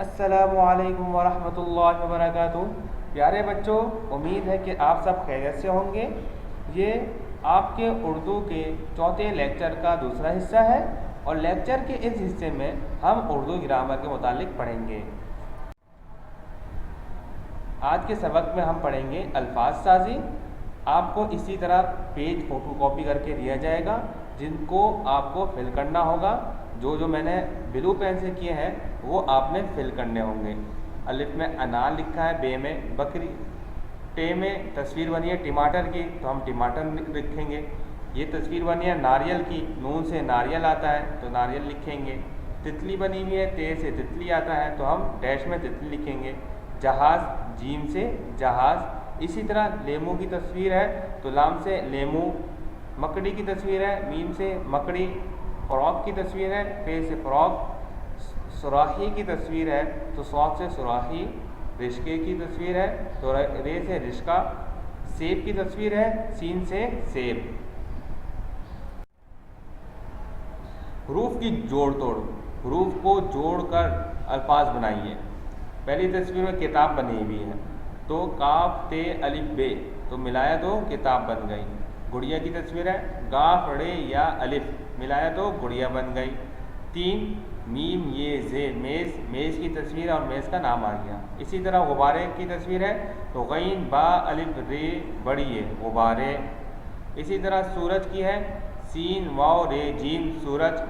السلام علیکم ورحمۃ اللہ وبرکاتہ۔ پیارے بچوں، امید ہے کہ آپ سب خیریت سے ہوں گے۔ یہ آپ کے اردو کے چوتھے لیکچر کا دوسرا حصہ ہے اور لیکچر کے اس حصے میں ہم اردو گرامر کے متعلق پڑھیں گے۔ آج کے سبق میں ہم پڑھیں گے الفاظ سازی۔ آپ کو اسی طرح پیج فوٹو کاپی کر کے دیا جائے گا جن کو آپ کو فل کرنا ہوگا۔ جو میں نے بلو پین سے کیے ہیں وہ آپ نے فل کرنے ہوں گے۔ الف میں انار لکھا ہے، بے میں بکری، ٹے میں تصویر بنی ہے ٹماٹر کی تو ہم ٹماٹر لکھیں گے۔ یہ تصویر بنی ہے ناریل کی، نون سے ناریل آتا ہے تو ناریل لکھیں گے۔ تتلی بنی ہوئی ہے، تے سے تتلی آتا ہے تو ہم ڈیش میں تتلی لکھیں گے۔ جہاز، جیم سے جہاز۔ اسی طرح لیمو کی تصویر ہے تو لام سے لیمو۔ مکڑی کی تصویر ہے، میم سے مکڑی۔ فراق کی تصویر ہے، فے سے فراق۔ سوراخی کی تصویر ہے تو صاد سے سوراخی۔ رشکے کی تصویر ہے تو رے سے رشکہ۔ سیب کی تصویر ہے، سین سے سیب۔ حروف کی جوڑ توڑ، حروف کو جوڑ کر الفاظ بنائیے۔ پہلی تصویر میں کتاب بنی ہوئی ہے تو کاف تے الف بے تو ملایا تو کتاب بن گئی۔ گڑیا کی تصویر ہے، گاف ڑے یا الف ملایا تو گڑیا بن گئی۔ تین، میم یہ زے میز، میز کی تصویر اور میز کا نام آ گیا۔ اسی طرح غبارے کی تصویر ہے تو غین با الف رے بڑی ہے غبارے۔ اسی طرح سورج کی ہے، سین واو رے جیم سورج۔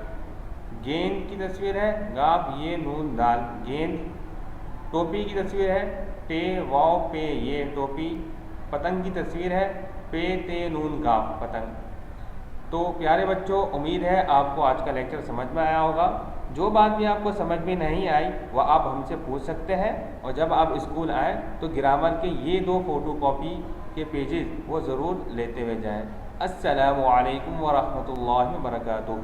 گیند کی تصویر ہے، گاف یہ نون دال گیند۔ ٹوپی کی تصویر ہے، ٹے واو پے یہ ٹوپی۔ پتنگ کی تصویر ہے، پے تے نون گاف پتنگ۔ تو پیارے بچوں، امید ہے آپ کو آج کا لیکچر سمجھ میں آیا ہوگا۔ جو بات بھی آپ کو سمجھ میں نہیں آئی وہ آپ ہم سے پوچھ سکتے ہیں، اور جب آپ اسکول آئیں تو گرامر کے یہ 2 فوٹو کاپی کے پیجز وہ ضرور لیتے ہوئے جائیں۔ السلام علیکم ورحمۃ اللہ وبرکاتہ۔